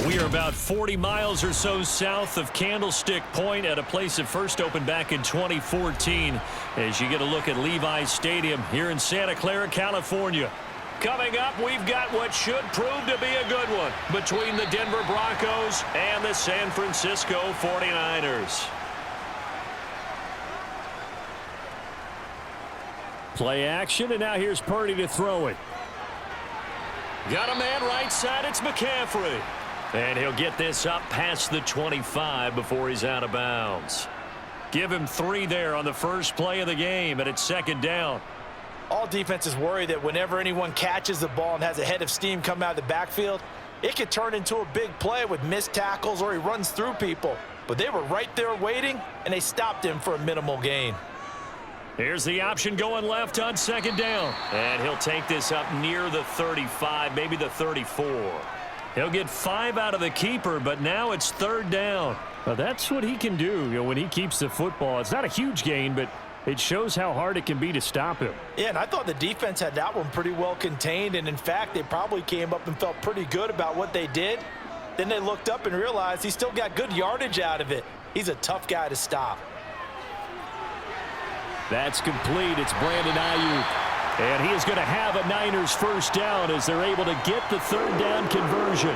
We are about 40 miles or so south of Candlestick Point at a place that first opened back in 2014 as you get a look at Levi's Stadium here in Santa Clara, California. Coming up, we've got what should prove to be a good one between the Denver Broncos and the San Francisco 49ers. Play action, and now here's Purdy to throw it. Got a man right side, it's McCaffrey. And he'll get this up past the 25 before he's out of bounds. Give him 3 there on the first play of the game, and it's second down. All defenses worry that whenever anyone catches the ball and has a head of steam come out of the backfield, it could turn into a big play with missed tackles or he runs through people. But they were right there waiting, and they stopped him for a minimal gain. Here's the option going left on second down. And he'll take this up near the 35, maybe the 34. He'll get 5 out of the keeper, but now it's third down. Well, that's what he can do, when he keeps the football. It's not a huge gain, but it shows how hard it can be to stop him. Yeah, and I thought the defense had that one pretty well contained, and in fact, they probably came up and felt pretty good about what they did. Then they looked up and realized he still got good yardage out of it. He's a tough guy to stop. That's complete. It's Brandon Ayuk. And he is going to have a Niners first down as they're able to get the third down conversion.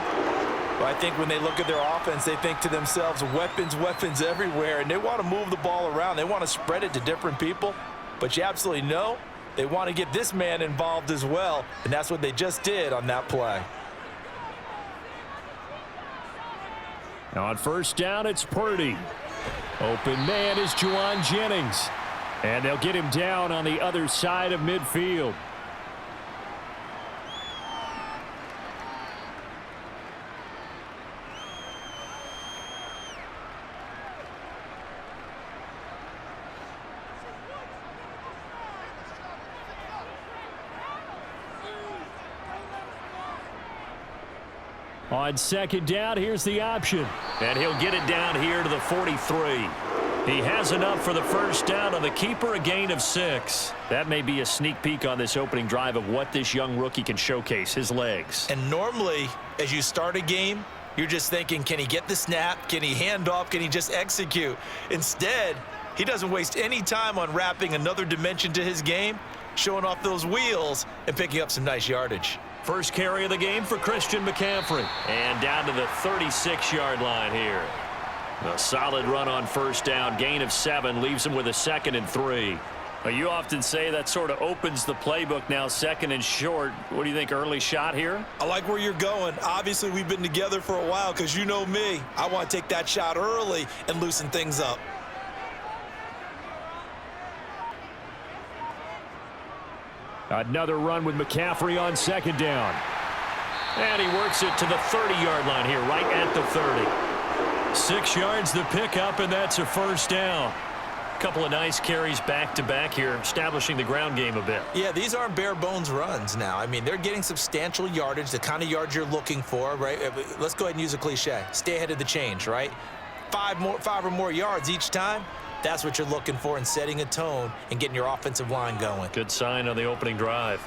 Well, I think when they look at their offense, they think to themselves, weapons, weapons everywhere, and they want to move the ball around. They want to spread it to different people, but you absolutely know they want to get this man involved as well, and that's what they just did on that play. On first down, it's Purdy. Open man is Juwan Jennings. And they'll get him down on the other side of midfield. On second down, here's the option. And he'll get it down here to the 43. He has enough for the first down on the keeper, a gain of 6. That may be a sneak peek on this opening drive of what this young rookie can showcase, his legs. And normally, as you start a game, you're just thinking, can he get the snap? Can he hand off? Can he just execute? Instead, he doesn't waste any time on wrapping another dimension to his game, showing off those wheels and picking up some nice yardage. First carry of the game for Christian McCaffrey. And down to the 36-yard line here. A solid run on first down, gain of 7, leaves him with a 2nd and 3. Well, you often say that sort of opens the playbook now, 2nd and short. What do you think, early shot here? I like where you're going. Obviously, we've been together for a while because you know me. I want to take that shot early and loosen things up. Another run with McCaffrey on second down. And he works it to the 30-yard line here, right at the 30. 6 yards the pickup, and that's a first down. A couple of nice carries back-to-back here, establishing the ground game a bit. Yeah, these aren't bare-bones runs now. I mean, they're getting substantial yardage, the kind of yards you're looking for, right? Let's go ahead and use a cliche. Stay ahead of the change, right? 5 or more yards each time. That's what you're looking for in setting a tone and getting your offensive line going. Good sign on the opening drive.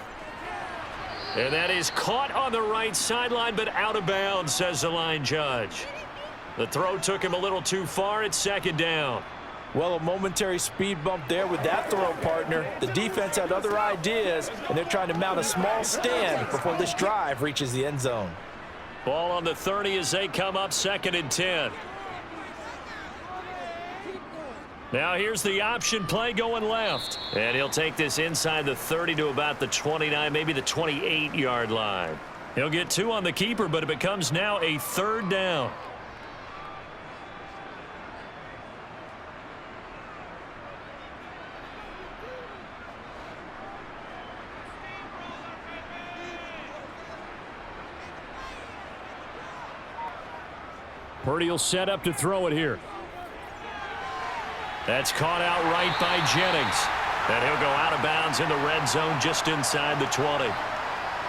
And that is caught on the right sideline, but out of bounds, says the line judge. The throw took him a little too far. It's second down. Well, a momentary speed bump there with that throw, partner. The defense had other ideas, and they're trying to mount a small stand before this drive reaches the end zone. Ball on the 30 as they come up 2nd and 10. Now here's the option play going left. And he'll take this inside the 30 to about the 29, maybe the 28-yard line. He'll get 2 on the keeper, but it becomes now a third down. Purdy will set up to throw it here. That's caught out right by Jennings. And he'll go out of bounds in the red zone just inside the 20.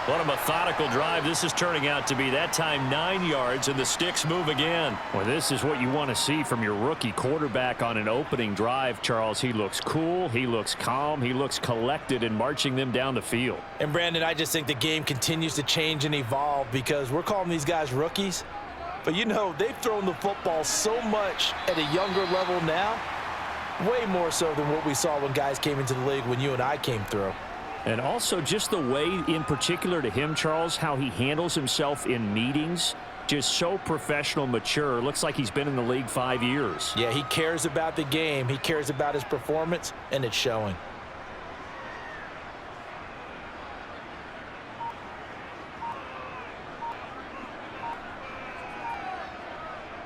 What a methodical drive this is turning out to be. That time 9 yards, and the sticks move again. Well, this is what you want to see from your rookie quarterback on an opening drive, Charles. He looks cool. He looks calm. He looks collected in marching them down the field. And, Brandon, I just think the game continues to change and evolve because we're calling these guys rookies. But, you know, they've thrown the football so much at a younger level now, way more so than what we saw when guys came into the league when you and I came through. And also just the way, in particular to him, Charles, how he handles himself in meetings, just so professional, mature. Looks like he's been in the league 5 years. Yeah, he cares about the game. He cares about his performance, and it's showing.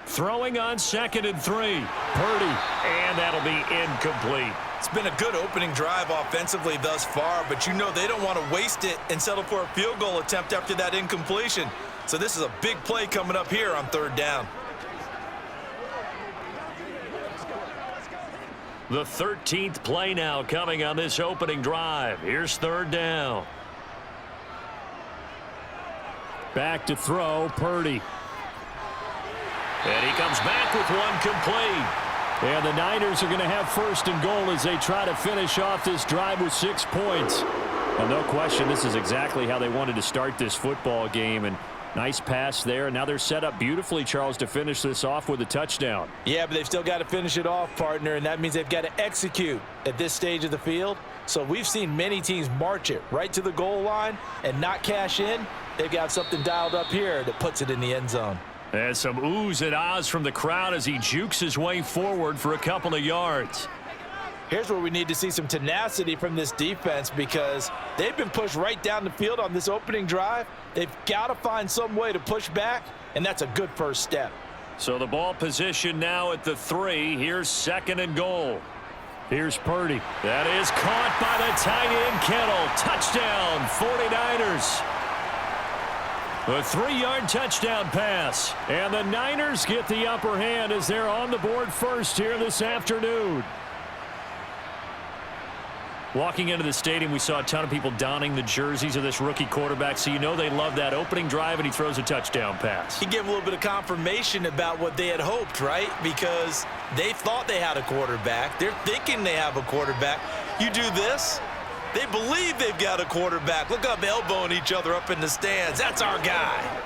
Throwing on 2nd and 3. Purdy, and that'll be incomplete. It's been a good opening drive offensively thus far, but you know they don't want to waste it and settle for a field goal attempt after that incompletion. So this is a big play coming up here on 3rd down. The 13th play now coming on this opening drive. Here's 3rd down. Back to throw, Purdy. And he comes back with one complete. And the Niners are going to have 1st and goal as they try to finish off this drive with 6 points. Well, no question, this is exactly how they wanted to start this football game. And nice pass there. Now they're set up beautifully, Charles, to finish this off with a touchdown. Yeah, but they've still got to finish it off, partner, and that means they've got to execute at this stage of the field. So we've seen many teams march it right to the goal line and not cash in. They've got something dialed up here that puts it in the end zone. And some oohs and ahs from the crowd as he jukes his way forward for a couple of yards. Here's where we need to see some tenacity from this defense because they've been pushed right down the field on this opening drive. They've got to find some way to push back, and that's a good first step. So the ball position now at the 3. Here's 2nd and goal. Here's Purdy. That is caught by the tight end Kittle. Touchdown, 49ers. A 3-yard touchdown pass. And the Niners get the upper hand as they're on the board first here this afternoon. Walking into the stadium, we saw a ton of people donning the jerseys of this rookie quarterback, so you know they love that opening drive, and he throws a touchdown pass. He gave a little bit of confirmation about what they had hoped, right? Because they thought they had a quarterback. They're thinking they have a quarterback. You do this, they believe they've got a quarterback. Look up, elbowing each other up in the stands. That's our guy.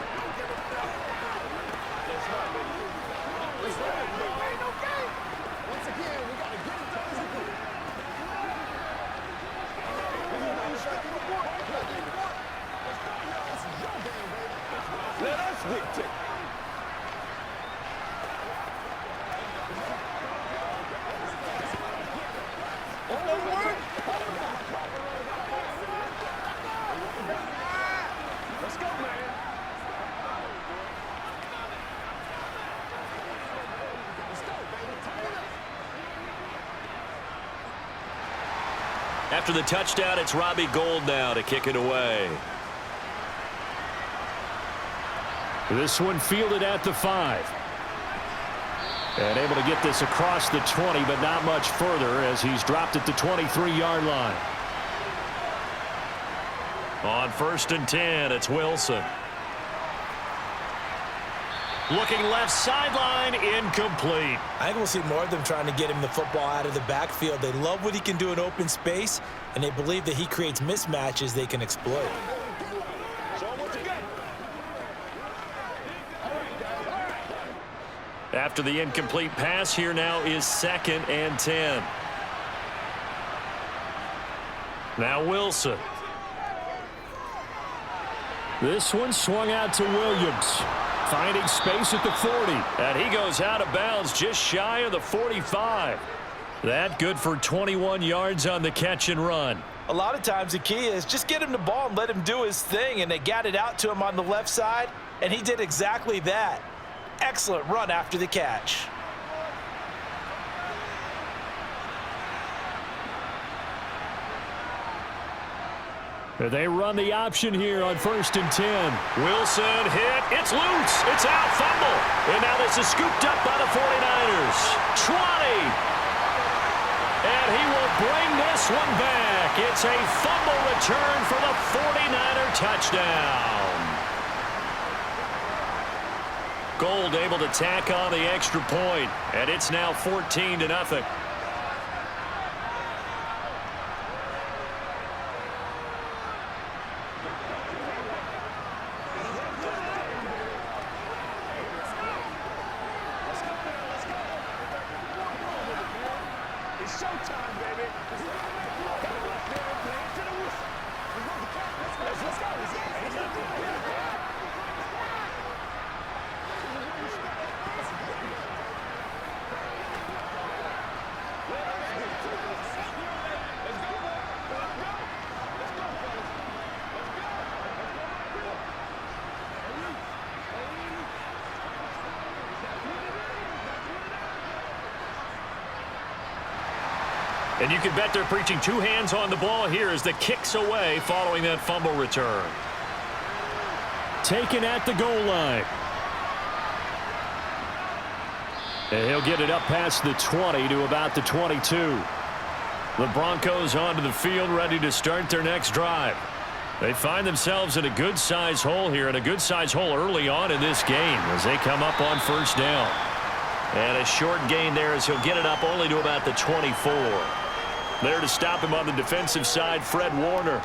After the touchdown, it's Robbie Gould now to kick it away. This one fielded at the 5. And able to get this across the 20, but not much further as he's dropped at the 23-yard line. On 1st and 10, it's Wilson. Looking left sideline, incomplete. I think we'll see more of them trying to get him the football out of the backfield. They love what he can do in open space, and they believe that he creates mismatches they can exploit. After the incomplete pass, here now is 2nd and 10. Now Wilson. This one swung out to Williams. Finding space at the 40. And he goes out of bounds just shy of the 45. That good for 21 yards on the catch and run. A lot of times the key is just get him the ball and let him do his thing, and they got it out to him on the left side, and he did exactly that. Excellent run after the catch. They run the option here on 1st and 10. Wilson hit. It's loose. It's out. Fumble. And now this is scooped up by the 49ers. 20. And he will bring this one back. It's a fumble return for the 49er touchdown. Gould able to tack on the extra point. And it's now 14-0. And you can bet they're preaching two hands on the ball here as the kick's away following that fumble return. Taken at the goal line. And he'll get it up past the 20 to about the 22. The Broncos onto the field ready to start their next drive. They find themselves in a good-size hole here, and a good-size hole early on in this game as they come up on first down. And a short gain there as he'll get it up only to about the 24. There to stop him on the defensive side, Fred Warner.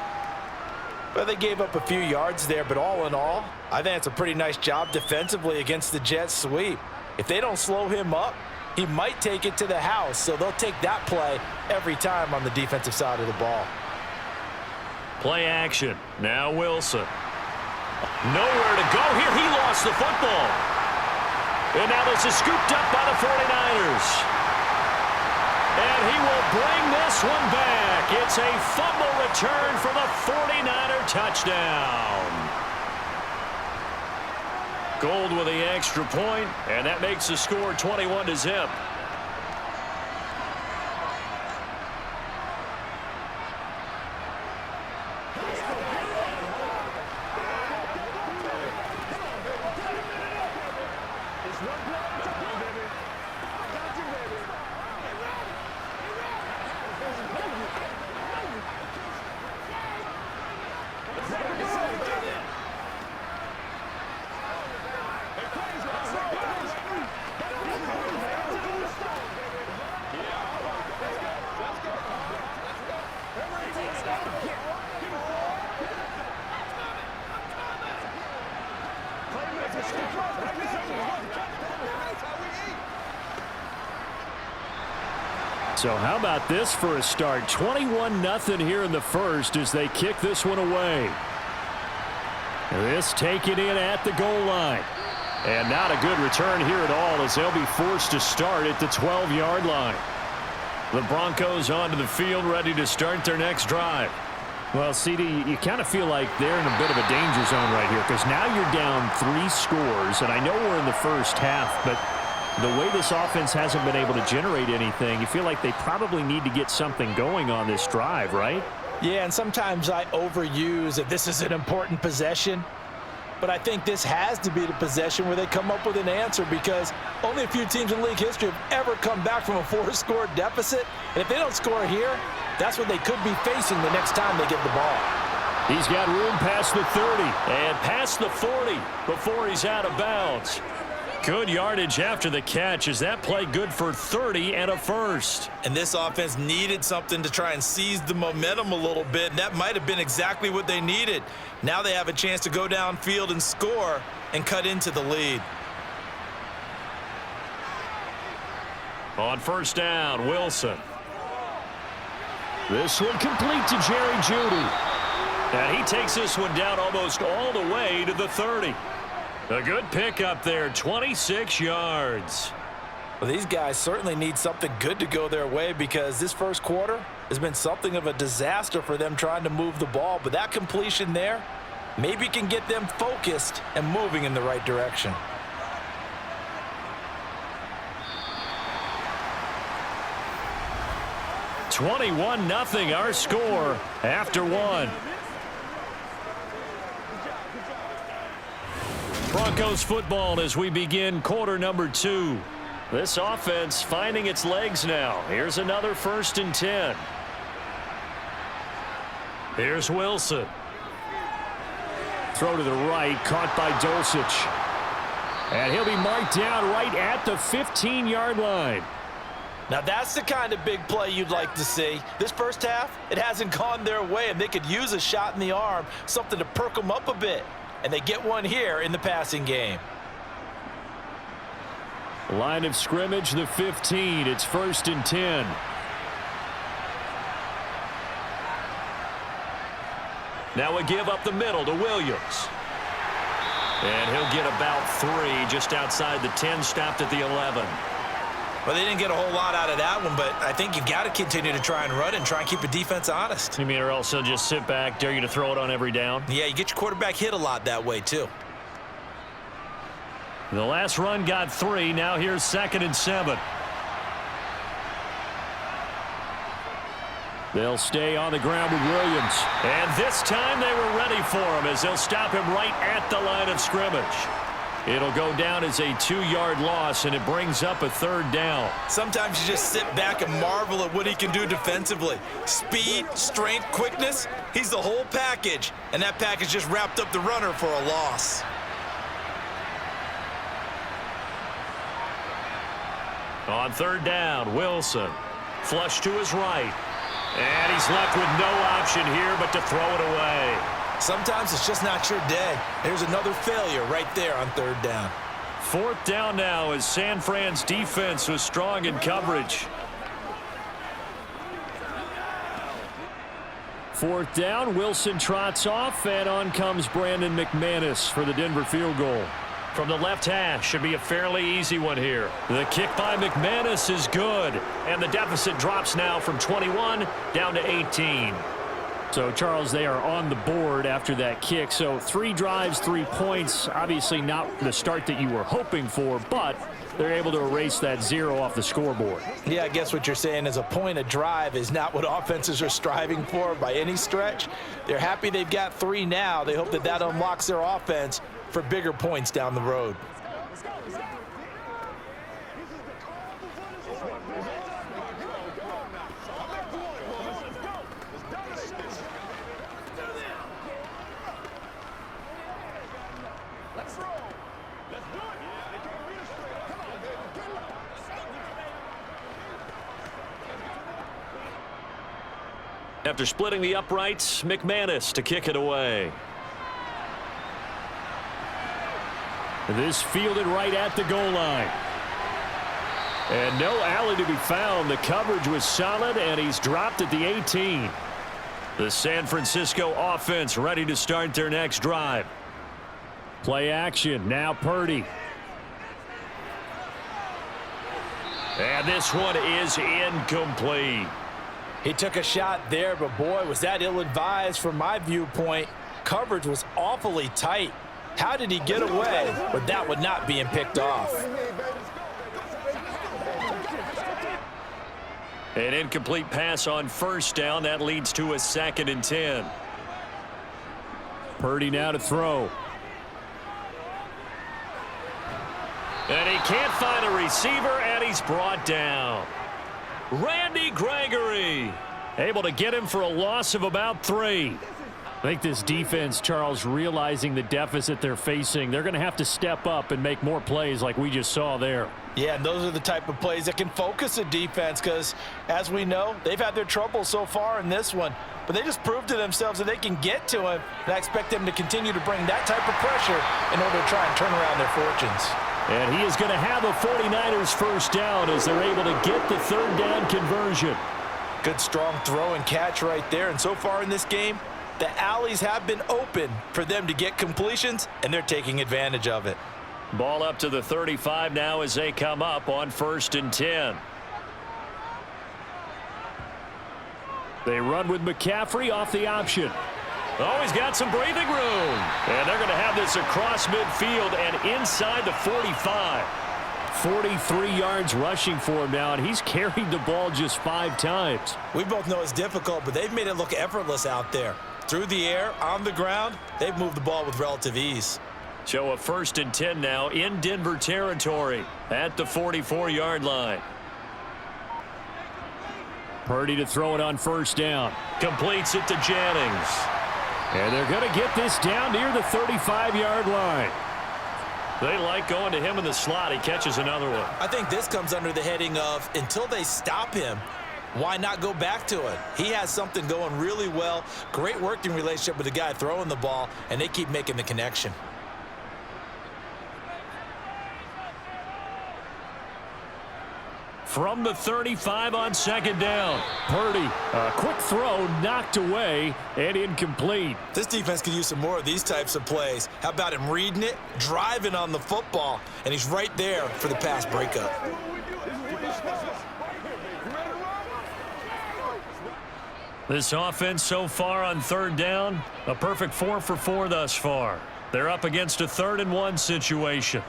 Well, they gave up a few yards there, but all in all, I think it's a pretty nice job defensively against the Jets sweep. If they don't slow him up, he might take it to the house, so they'll take that play every time on the defensive side of the ball. Play action. Now Wilson. Nowhere to go here. He lost the football. And now this is scooped up by the 49ers. And he will bring this one back. It's a fumble return for the 49er touchdown. Gold with the extra point, and that makes the score 21-0. So how about this for a start? 21-0 here in the first as they kick this one away. This taken in at the goal line. And not a good return here at all as they'll be forced to start at the 12-yard line. The Broncos onto the field ready to start their next drive. Well, CD, you kind of feel like they're in a bit of a danger zone right here because now you're down 3 scores, and I know we're in the first half, but the way this offense hasn't been able to generate anything, you feel like they probably need to get something going on this drive, right? Yeah, and sometimes I overuse that this is an important possession, but I think this has to be the possession where they come up with an answer because only a few teams in league history have ever come back from a 4-score deficit, and if they don't score here, that's what they could be facing the next time they get the ball. He's got room past the 30 and past the 40 before he's out of bounds. Good yardage after the catch. Is that play good for 30 and a first? And this offense needed something to try and seize the momentum a little bit, and that might have been exactly what they needed. Now they have a chance to go downfield and score and cut into the lead. On first down, Wilson. This one complete to Jerry Jeudy. And he takes this one down almost all the way to the 30. A good pickup there, 26 yards. Well, these guys certainly need something good to go their way because this first quarter has been something of a disaster for them trying to move the ball. But that completion there maybe can get them focused and moving in the right direction. (21-0) our score after one. Broncos football as we begin quarter number 2. This offense finding its legs now. Here's another 1st and 10. Here's Wilson. Throw to the right, caught by Dulcich. And he'll be marked down right at the 15-yard line. Now that's the kind of big play you'd like to see. This first half, it hasn't gone their way, and they could use a shot in the arm, something to perk them up a bit. And they get one here in the passing game. Line of scrimmage, the 15. It's 1st and 10. Now a give up the middle to Williams. And he'll get about 3 just outside the 10, stopped at the 11. Well, they didn't get a whole lot out of that one, but I think you've got to continue to try and run and try and keep the defense honest. You mean or else he'll just sit back, dare you to throw it on every down? Yeah, you get your quarterback hit a lot that way, too. The last run got 3. Now here's 2nd and 7. They'll stay on the ground with Williams. And this time they were ready for him as they'll stop him right at the line of scrimmage. It'll go down as a 2-yard loss, and it brings up a 3rd down. Sometimes you just sit back and marvel at what he can do defensively. Speed, strength, quickness, he's the whole package. And that package just wrapped up the runner for a loss. On 3rd down, Wilson. Flush to his right. And he's left with no option here but to throw it away. Sometimes it's just not your day. There's another failure right there on 3rd down. 4th down now as San Fran's defense was strong in coverage. 4th down, Wilson trots off, and on comes Brandon McManus for the Denver field goal. From the left hash, should be a fairly easy one here. The kick by McManus is good, and the deficit drops now from 21 down to 18. So, Charles, they are on the board after that kick. So 3 drives, 3 points. Obviously not the start that you were hoping for, but they're able to erase that 0 off the scoreboard. Yeah, I guess what you're saying is a point a drive is not what offenses are striving for by any stretch. They're happy they've got 3 now. They hope that that unlocks their offense for bigger points down the road. After splitting the uprights, McManus to kick it away. This fielded right at the goal line. And no alley to be found. The coverage was solid, and he's dropped at the 18. The San Francisco offense ready to start their next drive. Play action. Now Purdy. And this one is incomplete. He took a shot there, but boy, was that ill-advised from my viewpoint. Coverage was awfully tight. How did he get away with that one not being picked off? An incomplete pass on 1st down. That leads to a 2nd and 10. Purdy now to throw. And he can't find a receiver, and he's brought down. Randy Gregory able to get him for a loss of about 3. I think this defense, Charles, realizing the deficit they're facing, they're going to have to step up and make more plays like we just saw there. Yeah, and those are the type of plays that can focus a defense because, as we know, they've had their trouble so far in this one. But they just proved to themselves that they can get to him, and I expect them to continue to bring that type of pressure in order to try and turn around their fortunes. And he is going to have a 49ers 1st down as they're able to get the 3rd down conversion. Good strong throw and catch right there. And so far in this game, the alleys have been open for them to get completions, and they're taking advantage of it. Ball up to the 35 now as they come up on 1st and 10. They run with McCaffrey off the option. Oh, he's got some breathing room. And they're going to have this across midfield and inside the 45. 43 yards rushing for him now, and he's carried the ball just 5 times. We both know it's difficult, but they've made it look effortless out there. Through the air, on the ground, they've moved the ball with relative ease. So a 1st and 10 now in Denver territory at the 44-yard line. Purdy to throw it on 1st down. Completes it to Jennings. And they're going to get this down near the 35-yard line. They like going to him in the slot. He catches another one. I think this comes under the heading of until they stop him, why not go back to it? He has something going really well. Great working relationship with the guy throwing the ball, and they keep making the connection. from the 35 on second down. Purdy, a quick throw knocked away and incomplete. This defense could use some more of these types of plays. How about him reading it, driving on the football, and he's right there for the pass breakup. This offense so far on third down, a perfect 4 for 4 thus far. They're up against a 3rd and 1 situation.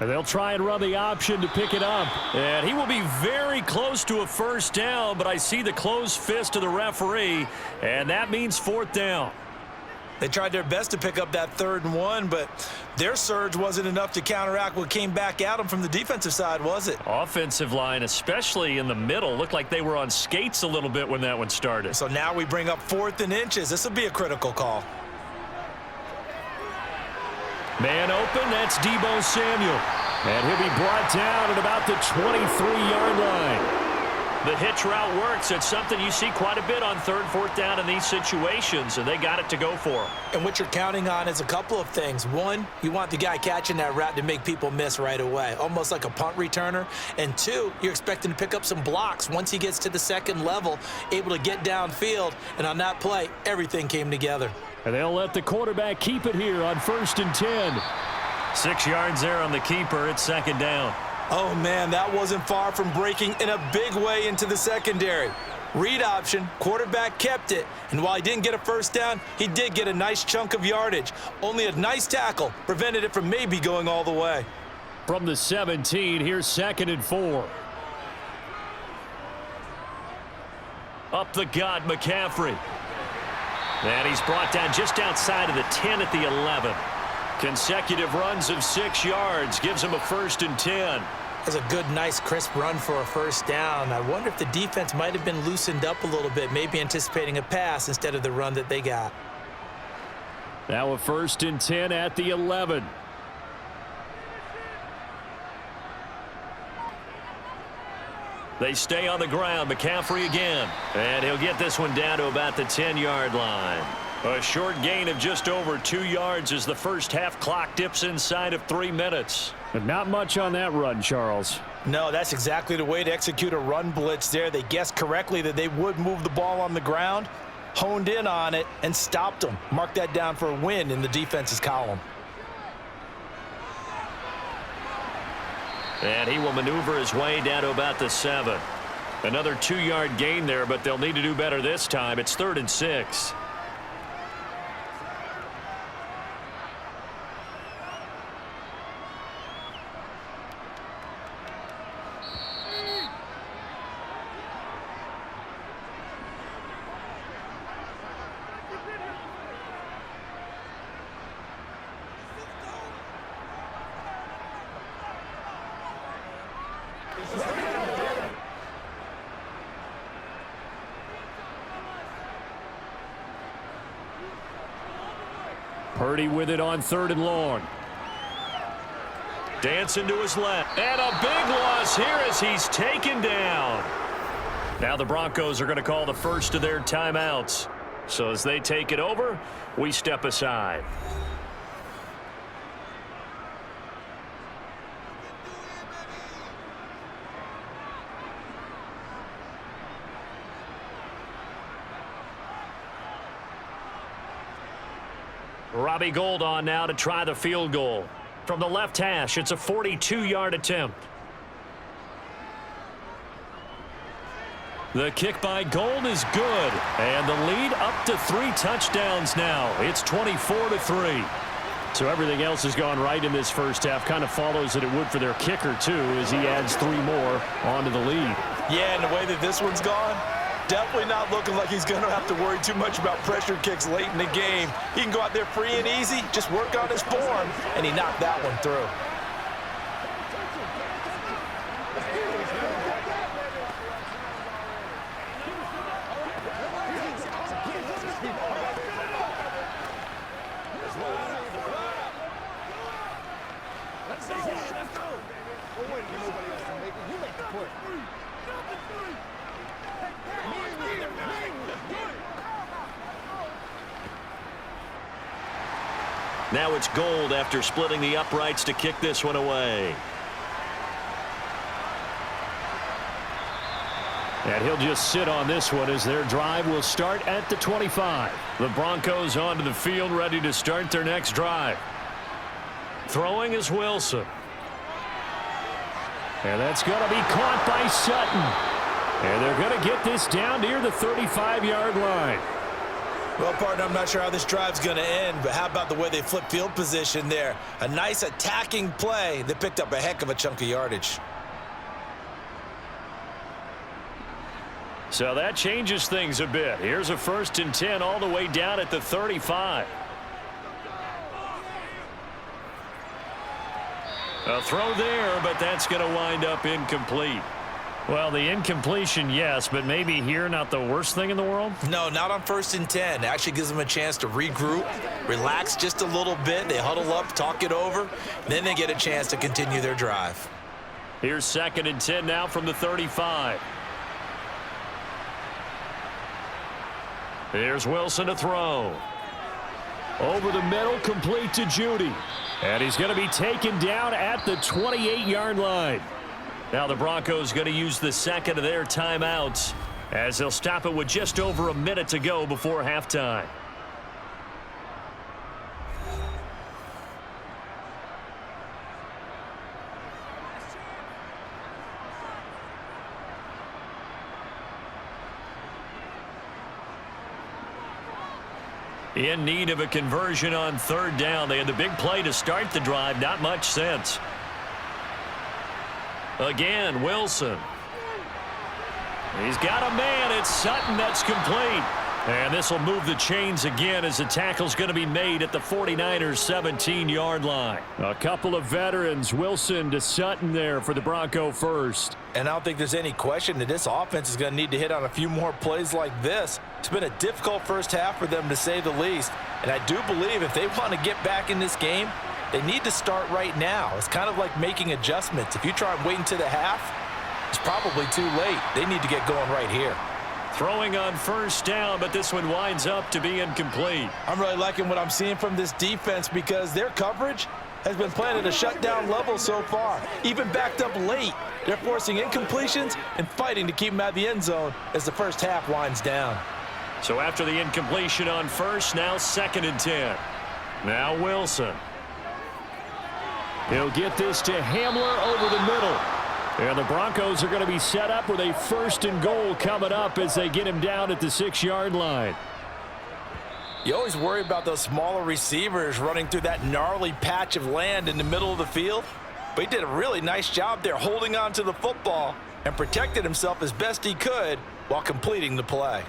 And they'll try and run the option to pick it up. And he will be very close to a first down, but I see the closed fist of the referee, and that means 4th down. They tried their best to pick up that 3rd and 1, but their surge wasn't enough to counteract what came back at them from the defensive side, was it? Offensive line, especially in the middle, looked like they were on skates a little bit when that one started. So now we bring up 4th and inches. This will be a critical call. Man open, that's Deebo Samuel. And he'll be brought down at about the 23-yard line. The hitch route works. It's something you see quite a bit on 3rd, 4th down in these situations, and they got it to go for him. And what you're counting on is a couple of things. One, you want the guy catching that route to make people miss right away, almost like a punt returner. And two, you're expecting to pick up some blocks once he gets to the second level, able to get downfield. And on that play, everything came together. And they'll let the quarterback keep it here on 1st and 10. 6 yards there on the keeper. It's 2nd down. Oh, man, that wasn't far from breaking in a big way into the secondary. Read option, quarterback kept it, and while he didn't get a first down, he did get a nice chunk of yardage. Only a nice tackle prevented it from maybe going all the way. From the 17, here's 2nd and 4. Up the gut, McCaffrey. And he's brought down just outside of the 10 at the 11. Consecutive runs of 6 yards gives him a 1st and 10. That's a good, nice, crisp run for a first down. I wonder if the defense might have been loosened up a little bit, maybe anticipating a pass instead of the run that they got. Now a 1st and 10 at the 11. They stay on the ground. McCaffrey again. And he'll get this one down to about the 10-yard line. A short gain of just over 2 yards as the first half clock dips inside of 3 minutes. But not much on that run, Charles. No, that's exactly the way to execute a run blitz there. They guessed correctly that they would move the ball on the ground, honed in on it, and stopped them. Mark that down for a win in the defense's column. And he will maneuver his way down to about the 7. Another 2-yard gain there, but they'll need to do better this time. It's 3rd and 6. Purdy with it on 3rd and long. Dancing to his left. And a big loss here as he's taken down. Now the Broncos are going to call the first of their timeouts. So as they take it over, we step aside. Robbie Gould on now to try the field goal. From the left hash, it's a 42-yard attempt. The kick by Gould is good. And the lead up to 3 touchdowns now. It's 24-3. So everything else has gone right in this first half. Kind of follows that it would for their kicker, too, as he adds 3 more onto the lead. Yeah, and the way that this one's gone, definitely not looking like he's going to have to worry too much about pressure kicks late in the game. He can go out there free and easy, just work on his form, and he knocked that one through. Now it's Gould after splitting the uprights to kick this one away. And he'll just sit on this one as their drive will start at the 25. The Broncos onto the field, ready to start their next drive. Throwing is Wilson. And that's going to be caught by Sutton. And they're going to get this down near the 35-yard line. Well, partner, I'm not sure how this drive's going to end, but how about the way they flip field position there? A nice attacking play that picked up a heck of a chunk of yardage. So that changes things a bit. Here's a 1st and 10 all the way down at the 35. A throw there, but that's going to wind up incomplete. Well, the incompletion, yes, but maybe here not the worst thing in the world? No, not on 1st and 10. It actually gives them a chance to regroup, relax just a little bit. They huddle up, talk it over, then they get a chance to continue their drive. Here's 2nd and 10 now from the 35. Here's Wilson to throw. Over the middle, complete to Judy. And he's going to be taken down at the 28-yard line. Now the Broncos going to use the second of their timeouts as they'll stop it with just over a minute to go before halftime. In need of a conversion on 3rd down. They had the big play to start the drive. Not much sense. Again, Wilson. He's got a man. It's Sutton. That's complete. And this will move the chains again as the tackle's going to be made at the 49ers' 17-yard line. A couple of veterans, Wilson to Sutton there for the Bronco first. And I don't think there's any question that this offense is going to need to hit on a few more plays like this. It's been a difficult first half for them, to say the least. And I do believe if they want to get back in this game, they need to start right now. It's kind of like making adjustments. If you try and wait until the half, it's probably too late. They need to get going right here. Throwing on 1st down, but this one winds up to be incomplete. I'm really liking what I'm seeing from this defense because their coverage has been playing at a shutdown level so far. Even backed up late, they're forcing incompletions and fighting to keep them out of the end zone as the first half winds down. So after the incompletion on 1st, now 2nd and 10. Now Wilson. He'll get this to Hamler over the middle. And the Broncos are going to be set up with a 1st and goal coming up as they get him down at the 6-yard line. You always worry about those smaller receivers running through that gnarly patch of land in the middle of the field. But he did a really nice job there holding on to the football and protected himself as best he could while completing the play.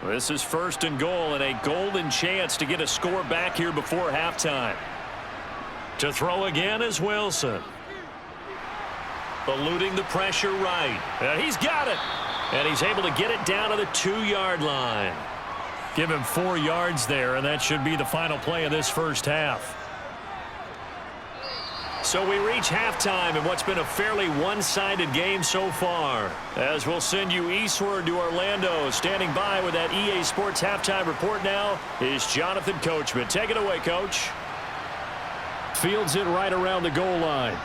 This is 1st and goal and a golden chance to get a score back here before halftime. To throw again is Wilson. Eluding the pressure right. He's got it. And he's able to get it down to the 2-yard line. Give him 4 yards there, and that should be the final play of this first half. So we reach halftime in what's been a fairly one-sided game so far. As we'll send you eastward to Orlando. Standing by with that EA Sports halftime report now is Jonathan Coachman. Take it away, Coach. Fields it right around the goal line.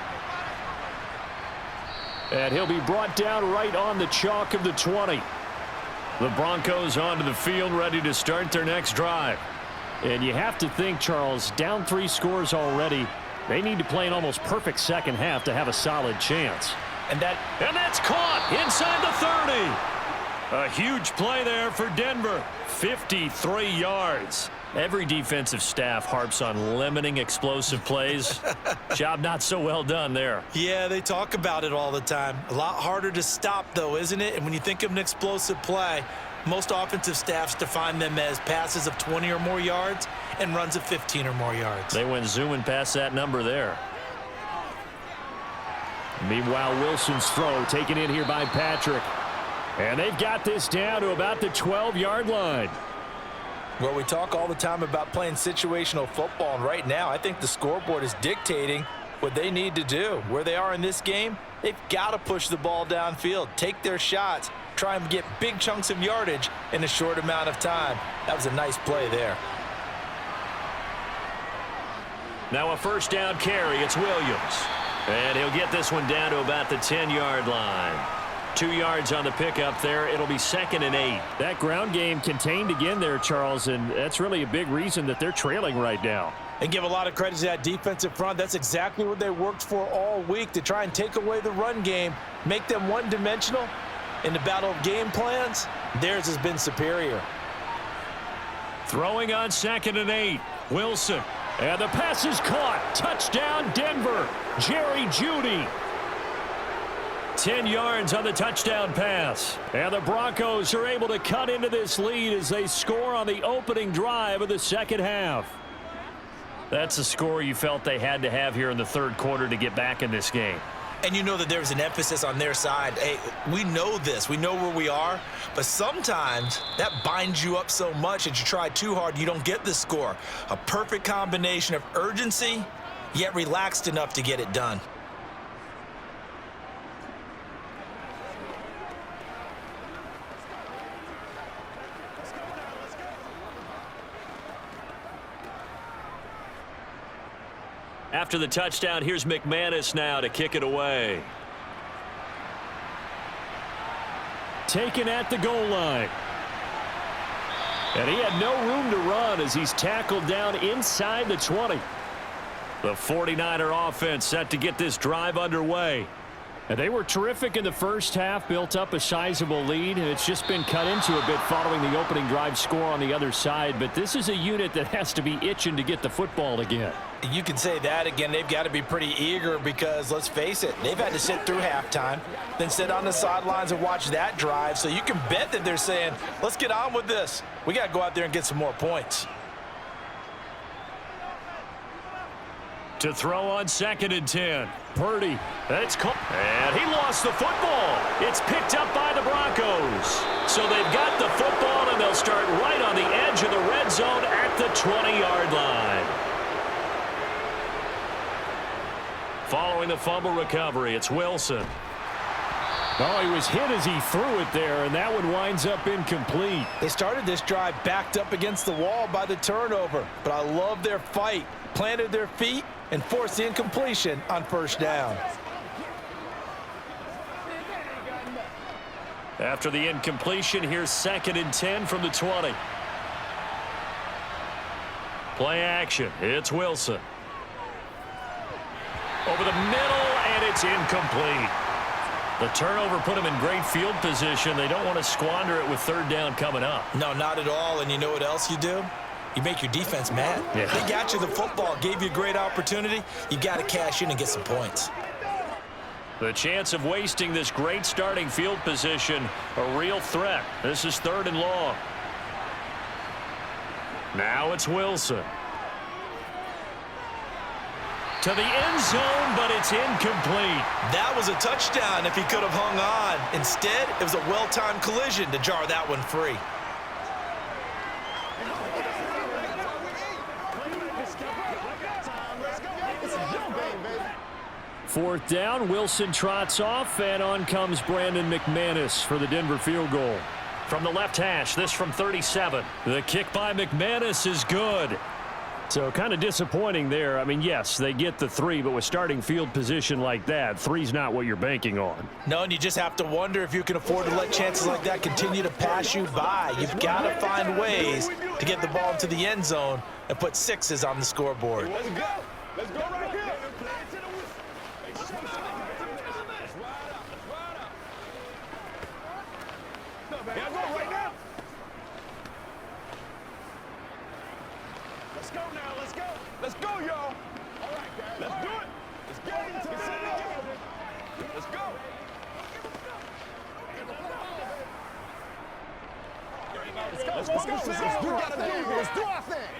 And he'll be brought down right on the chalk of the 20. The Broncos onto the field, ready to start their next drive. And you have to think, Charles, down 3 scores already. They need to play an almost perfect second half to have a solid chance. And that's caught inside the 30. A huge play there for Denver. 53 yards. Every defensive staff harps on limiting explosive plays. Job not so well done there. Yeah, they talk about it all the time. A lot harder to stop, though, isn't it? And when you think of an explosive play, most offensive staffs define them as passes of 20 or more yards and runs of 15 or more yards. They went zooming past that number there. Meanwhile, Wilson's throw taken in here by Patrick. And they've got this down to about the 12-yard line. Well, we talk all the time about playing situational football, and right now I think the scoreboard is dictating what they need to do. Where they are in this game, they've got to push the ball downfield, take their shots, try and get big chunks of yardage in a short amount of time. That was a nice play there. Now a first down carry. It's Williams. And he'll get this one down to about the 10-yard line. 2 yards on the pickup there. It'll be 2nd and 8. That ground game contained again there, Charles, and that's really a big reason that they're trailing right now. And give a lot of credit to that defensive front. That's exactly what they worked for all week, to try and take away the run game, make them one-dimensional. In the battle of game plans, theirs has been superior. Throwing on 2nd and 8. Wilson. And the pass is caught. Touchdown, Denver. Jerry Jeudy. 10 yards on the touchdown pass. And the Broncos are able to cut into this lead as they score on the opening drive of the second half. That's a score you felt they had to have here in the third quarter to get back in this game. And you know that there's an emphasis on their side. Hey, we know this. We know where we are. But sometimes that binds you up so much that you try too hard, you don't get the score. A perfect combination of urgency, yet relaxed enough to get it done. After the touchdown, here's McManus now to kick it away. Taken at the goal line. And he had no room to run as he's tackled down inside the 20. The 49er offense set to get this drive underway. And they were terrific in the first half, built up a sizable lead, and it's just been cut into a bit following the opening drive score on the other side. But this is a unit that has to be itching to get the football again. You can say that again. They've got to be pretty eager because, let's face it, they've had to sit through halftime, then sit on the sidelines and watch that drive. So you can bet that they're saying, let's get on with this. We got to go out there and get some more points. To throw on 2nd and 10. Purdy. That's caught. And he lost the football. It's picked up by the Broncos. So they've got the football, and they'll start right on the edge of the red zone at the 20-yard line. Following the fumble recovery, it's Wilson. Oh, he was hit as he threw it there, and that one winds up incomplete. They started this drive backed up against the wall by the turnover, but I love their fight. Planted their feet and forced the incompletion on first down. After the incompletion, here's 2nd and 10 from the 20. Play action. It's Wilson. Over the middle, and it's incomplete. The turnover put them in great field position. They don't want to squander it with third down coming up. No, not at all. And you know what else you do? You make your defense mad. Yeah. They got you the football, gave you a great opportunity. You got to cash in and get some points. The chance of wasting this great starting field position, a real threat. This is 3rd and long. Now it's Wilson. To the end zone, but it's incomplete. That was a touchdown if he could have hung on. Instead, it was a well-timed collision to jar that one free. Fourth down, Wilson trots off, and on comes Brandon McManus for the Denver field goal. From the left hash, this from 37. The kick by McManus is good. So kind of disappointing there. I mean, yes, they get the 3, but with starting field position like that, 3's not what you're banking on. No, and you just have to wonder if you can afford to let chances like that continue to pass you by. You've got to find ways to get the ball into the end zone and put 6s on the scoreboard. Let's go. Let's go right here. Yeah, go right now. Let's go now. Let's go. Let's go, y'all. All right, guys. Let's do it. Let's get into it. Let's go. Let's go. Let's go. Let's do our thing.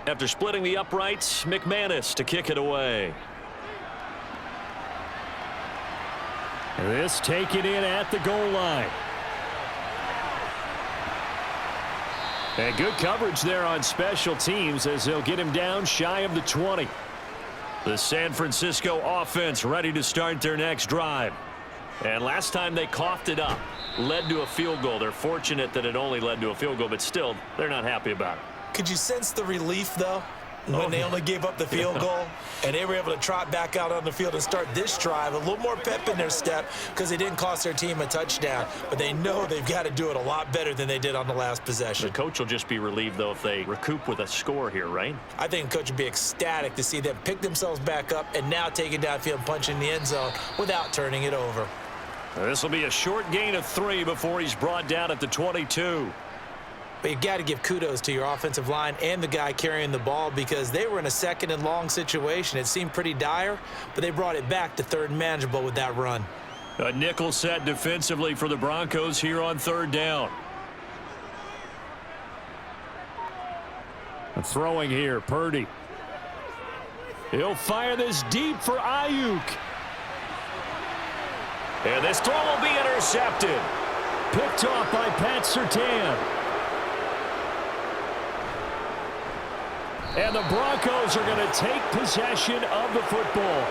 After splitting the uprights, McManus to kick it away. This taken in at the goal line. And good coverage there on special teams as they'll get him down shy of the 20. The San Francisco offense ready to start their next drive. And last time they coughed it up, led to a field goal. They're fortunate that it only led to a field goal, but still, they're not happy about it. Could you sense the relief, though, when they only gave up the field goal and they were able to trot back out on the field and start this drive? A little more pep in their step because they didn't cost their team a touchdown, but they know they've got to do it a lot better than they did on the last possession. The coach will just be relieved, though, if they recoup with a score here, right? I think the coach would be ecstatic to see them pick themselves back up and now take it downfield and punch in the end zone without turning it over. This will be a short gain of 3 before he's brought down at the 22. But you've got to give kudos to your offensive line and the guy carrying the ball because they were in a second and long situation. It seemed pretty dire, but they brought it back to third and manageable with that run. A nickel set defensively for the Broncos here on third down. Throwing here, Purdy. He'll fire this deep for Ayuk. And this throw will be intercepted. Picked off by Pat Surtain. And the Broncos are going to take possession of the football.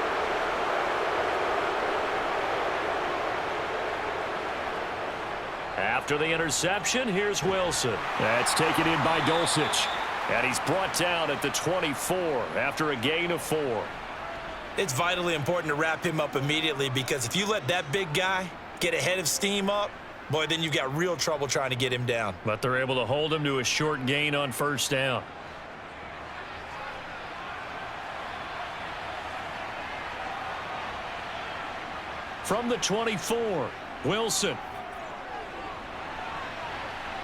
After the interception, here's Wilson. That's taken in by Dulcich. And he's brought down at the 24 after a gain of 4. It's vitally important to wrap him up immediately because if you let that big guy get ahead of steam up, boy, then you've got real trouble trying to get him down. But they're able to hold him to a short gain on first down. From the 24, Wilson.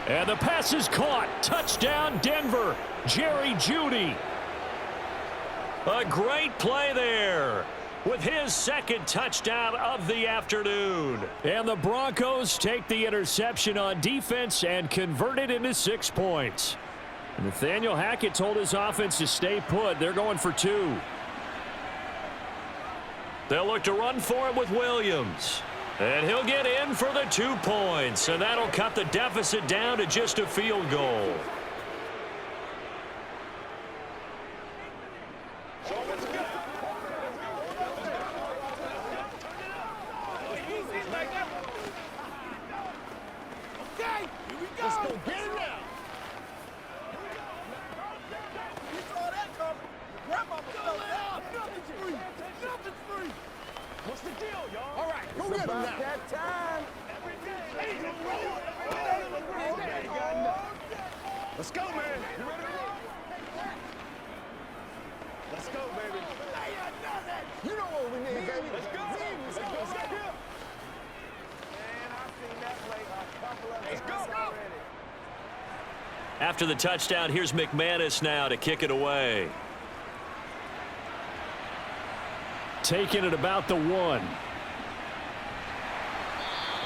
And the pass is caught. Touchdown, Denver. Jerry Jeudy. A great play there with his second touchdown of the afternoon. And the Broncos take the interception on defense and convert it into 6 points. Nathaniel Hackett told his offense to stay put. They're going for 2. They'll look to run for it with Williams. And he'll get in for the 2 points. And that'll cut the deficit down to just a field goal. Let's go get it now. You saw that coming. Grandmama fell down. Nothing's free. Nothing's free. What's the deal, y'all? All right, go get him now. That time. Let's go, man. You ready to roll? Let's go, baby. You know what we need, baby. Let's go. Let's go. Let's go. Man, I've seen that play a couple of times. Let's go. After the touchdown, here's McManus now to kick it away. Taking it about the 1.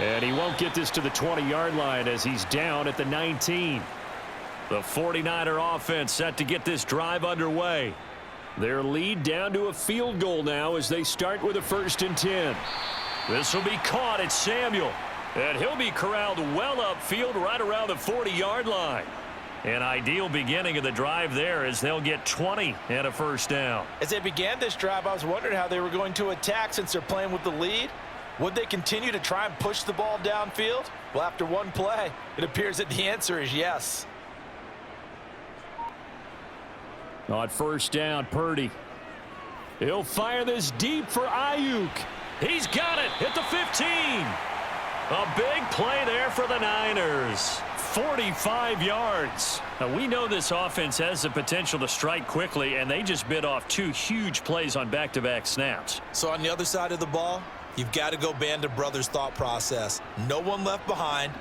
And he won't get this to the 20-yard line as he's down at the 19. The 49er offense set to get this drive underway. Their lead down to a field goal now as they start with a 1st and 10. This will be caught at Samuel. And he'll be corralled well upfield right around the 40-yard line. An ideal beginning of the drive there as they'll get 20 and a 1st down. As they began this drive, I was wondering how they were going to attack since they're playing with the lead. Would they continue to try and push the ball downfield? Well, after one play, it appears that the answer is yes. On 1st down, Purdy. He'll fire this deep for Ayuk. He's got it at the 15. A big play there for the Niners. 45 yards. Now, we know this offense has the potential to strike quickly, and they just bit off 2 huge plays on back-to-back snaps. So on the other side of the ball, you've got to go band of brothers thought process. No one left behind,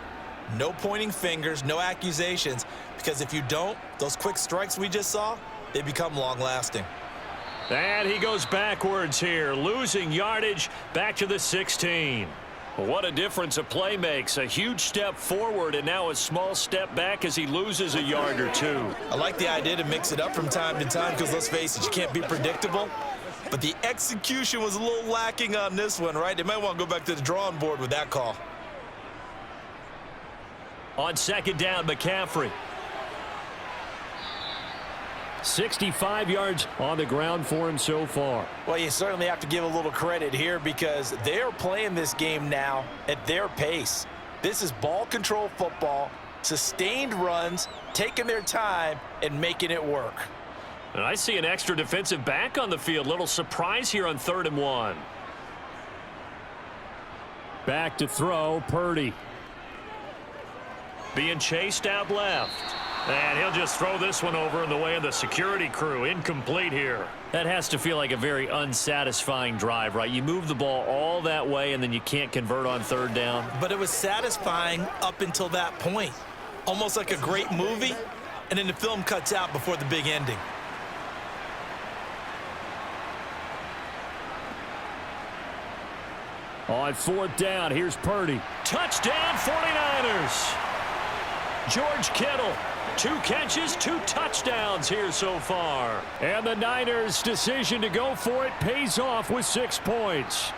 no pointing fingers, no accusations, because if you don't, those quick strikes we just saw, they become long-lasting. And he goes backwards here, losing yardage back to the 16. What a difference a play makes. A huge step forward and now a small step back as he loses a yard or 2. I like the idea to mix it up from time to time because, let's face it, you can't be predictable. But the execution was a little lacking on this one, right? They might want to go back to the drawing board with that call. On 2nd down, McCaffrey. 65 yards on the ground for him so far. Well, you certainly have to give a little credit here because they're playing this game now at their pace. This is ball control football, sustained runs, taking their time, and making it work. And I see an extra defensive back on the field. Little surprise here on 3rd and 1. Back to throw, Purdy. Being chased out left. And he'll just throw this one over in the way of the security crew. Incomplete here. That has to feel like a very unsatisfying drive, right? You move the ball all that way, and then you can't convert on 3rd down. But it was satisfying up until that point. Almost like a great movie, and then the film cuts out before the big ending. On 4th down, here's Purdy. Touchdown, 49ers. George Kittle. 2 catches, 2 touchdowns here so far. And the Niners' decision to go for it pays off with 6 points.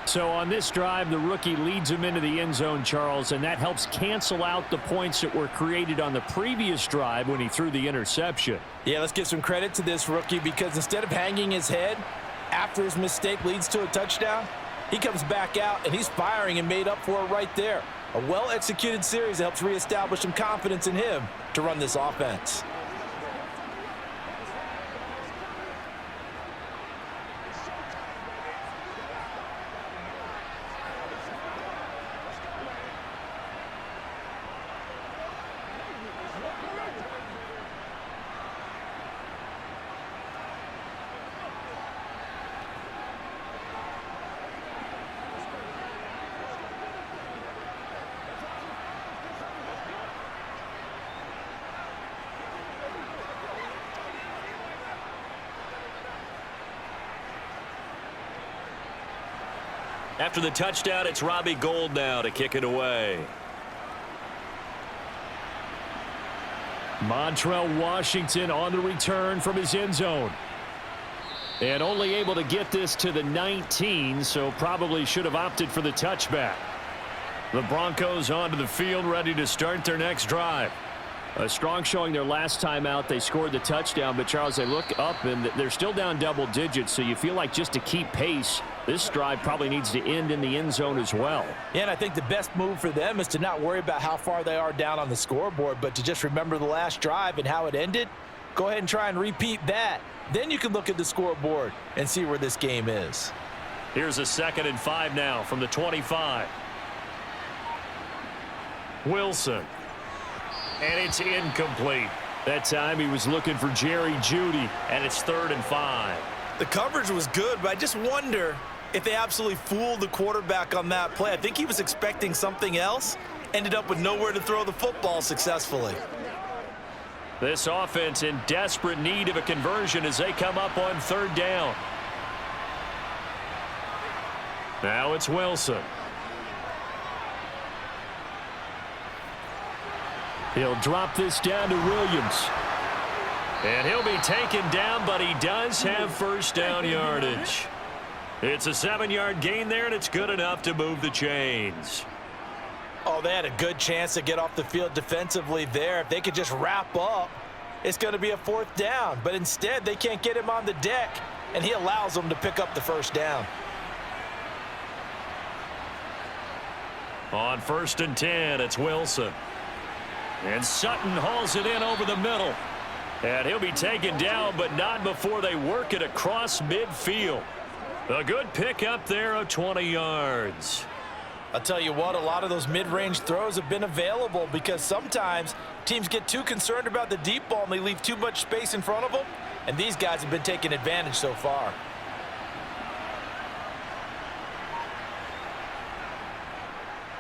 So on this drive, the rookie leads him into the end zone, Charles, and that helps cancel out the points that were created on the previous drive when he threw the interception. Yeah, let's give some credit to this rookie because instead of hanging his head after his mistake leads to a touchdown, he comes back out and he's firing and made up for it right there. A well-executed series that helps reestablish some confidence in him to run this offense. After the touchdown, it's Robbie Gould now to kick it away. Montrell Washington on the return from his end zone. And only able to get this to the 19, so probably should have opted for the touchback. The Broncos onto the field, ready to start their next drive. A strong showing their last time out. They scored the touchdown, but Charles, they look up and they're still down double digits, so you feel like just to keep pace, this drive probably needs to end in the end zone as well. Yeah, and I think the best move for them is to not worry about how far they are down on the scoreboard, but to just remember the last drive and how it ended. Go ahead and try and repeat that. Then you can look at the scoreboard and see where this game is. Here's a 2nd and 5 now from the 25. Wilson. And it's incomplete. That time he was looking for Jerry Jeudy. And it's 3rd and 5. The coverage was good, but I just wonder if they absolutely fooled the quarterback on that play. I think he was expecting something else. Ended up with nowhere to throw the football successfully. This offense in desperate need of a conversion as they come up on 3rd down. Now it's Wilson. He'll drop this down to Williams. And he'll be taken down, but he does have 1st down yardage. It's a 7-yard gain there, and it's good enough to move the chains. Oh, they had a good chance to get off the field defensively there. If they could just wrap up, it's going to be a 4th down. But instead, they can't get him on the deck, and he allows them to pick up the 1st down. On 1st and 10, it's Wilson. And Sutton hauls it in over the middle. And he'll be taken down, but not before they work it across midfield. A good pick up there of 20 yards. I'll tell you what, a lot of those mid-range throws have been available because sometimes teams get too concerned about the deep ball and they leave too much space in front of them. And these guys have been taking advantage so far.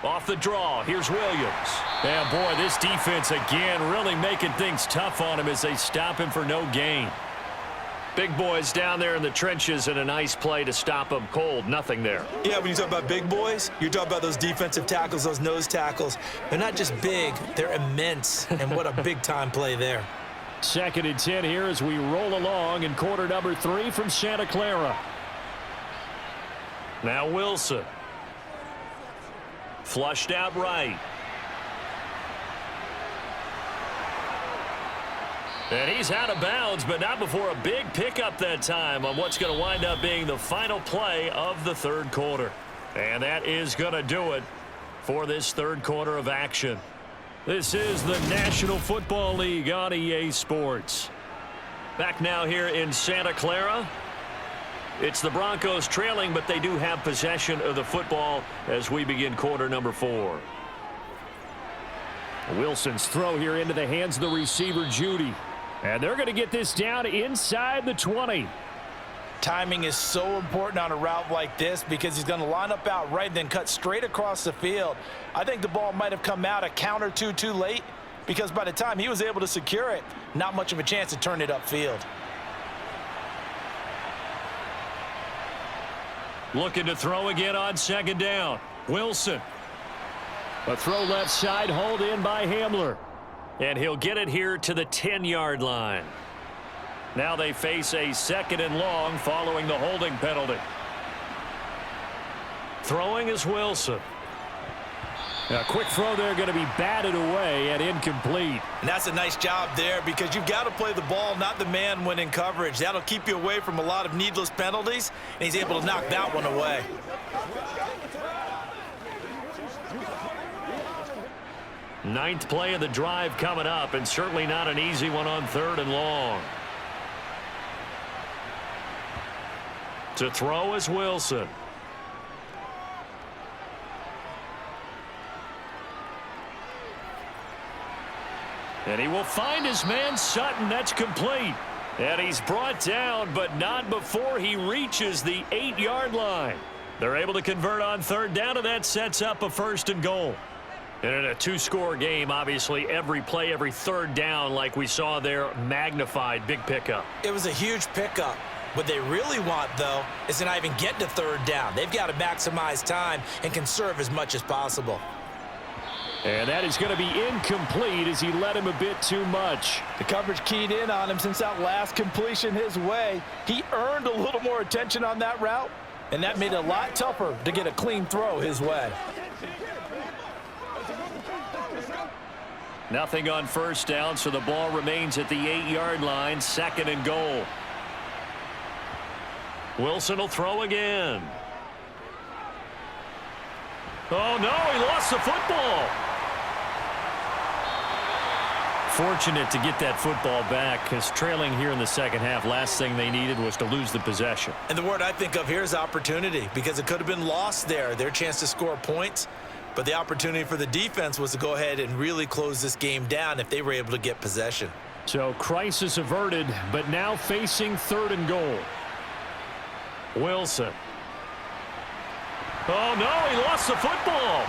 Off the draw, here's Williams. And boy, this defense again really making things tough on him as they stop him for no gain. Big boys down there in the trenches and a nice play to stop them cold. Nothing there. Yeah, when you talk about big boys, you're talking about those defensive tackles, those nose tackles. They're not just big, they're immense. And what a big-time play there. 2nd and 10 here as we roll along in quarter number 3 from Santa Clara. Now Wilson. Flushed out right. And he's out of bounds, but not before a big pickup that time on what's going to wind up being the final play of the third quarter. And that is going to do it for this third quarter of action. This is the National Football League on EA Sports. Back now here in Santa Clara. It's the Broncos trailing, but they do have possession of the football as we begin quarter number 4. Wilson's throw here into the hands of the receiver, Judy. And they're going to get this down inside the 20. Timing is so important on a route like this because he's going to line up out right and then cut straight across the field. I think the ball might have come out a count or two too late because by the time he was able to secure it, not much of a chance to turn it upfield. Looking to throw again on second down. Wilson. A throw left side, hauled in by Hamler. And he'll get it here to the 10-yard line. Now they face a second and long following the holding penalty. Throwing is Wilson. A quick throw there going to be batted away and incomplete. And that's a nice job there because you've got to play the ball, not the man when in coverage. That'll keep you away from a lot of needless penalties, and he's able to knock that one away. Ninth play of the drive coming up, and certainly not an easy one on third and long. To throw is Wilson. And he will find his man Sutton. That's complete. And he's brought down, but not before he reaches the 8-yard line. They're able to convert on third down, and that sets up a first and goal. And in a two-score game, obviously, every play, every third down, like we saw there, magnified. Big pickup. It was a huge pickup. What they really want, though, is to not even get to third down. They've got to maximize time and conserve as much as possible. And that is going to be incomplete as he led him a bit too much. The coverage keyed in on him since that last completion his way. He earned a little more attention on that route, and that made it a lot tougher to get a clean throw his way. Nothing on first down, so the ball remains at the 8-yard line, second and goal. Wilson will throw again. Oh, no, he lost the football. Fortunate to get that football back, because trailing here in the second half, last thing they needed was to lose the possession. And the word I think of here is opportunity, because it could have been lost there. Their chance to score points. But the opportunity for the defense was to go ahead and really close this game down if they were able to get possession. So crisis averted, but now facing third and goal. Wilson. Oh, no, he lost the football.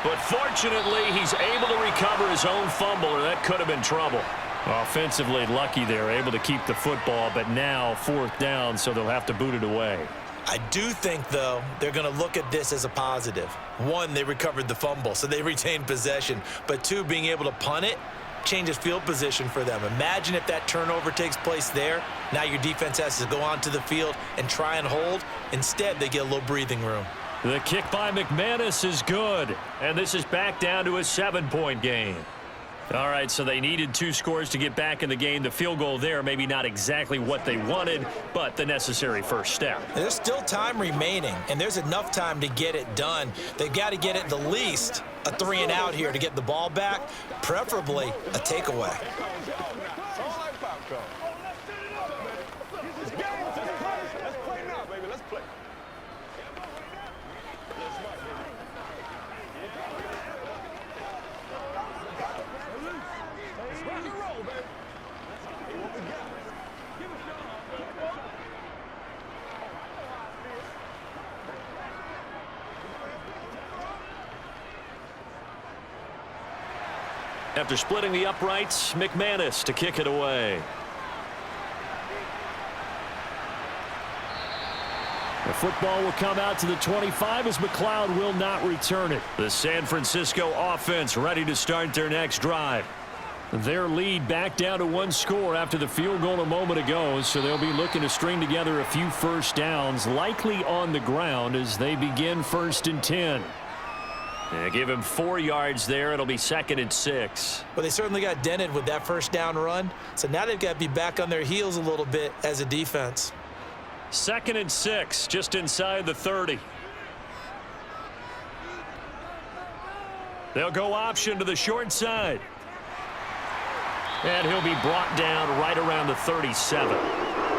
But fortunately, he's able to recover his own fumble, or that could have been trouble. Offensively lucky there, able to keep the football, but now fourth down, so they'll have to boot it away. I do think, though, they're going to look at this as a positive. One, they recovered the fumble, so they retained possession. But two, being able to punt it changes field position for them. Imagine if that turnover takes place there. Now your defense has to go onto the field and try and hold. Instead, they get a little breathing room. The kick by McManus is good, and this is back down to a 7-point game. All right, so they needed 2 scores to get back in the game. The field goal there, maybe not exactly what they wanted, but the necessary first step. There's still time remaining, and there's enough time to get it done. They've got to get it the least a 3-and-out here to get the ball back, preferably a takeaway. After splitting the uprights, McManus to kick it away. The football will come out to the 25 as McLeod will not return it. The San Francisco offense ready to start their next drive. Their lead back down to 1 score after the field goal a moment ago, so they'll be looking to string together a few first downs, likely on the ground as they begin 1st and 10. And give him 4 yards there. It'll be 2nd and 6. Well, they certainly got dented with that first down run. So now they've got to be back on their heels a little bit as a defense. 2nd and 6, just inside the 30. They'll go option to the short side. And he'll be brought down right around the 37.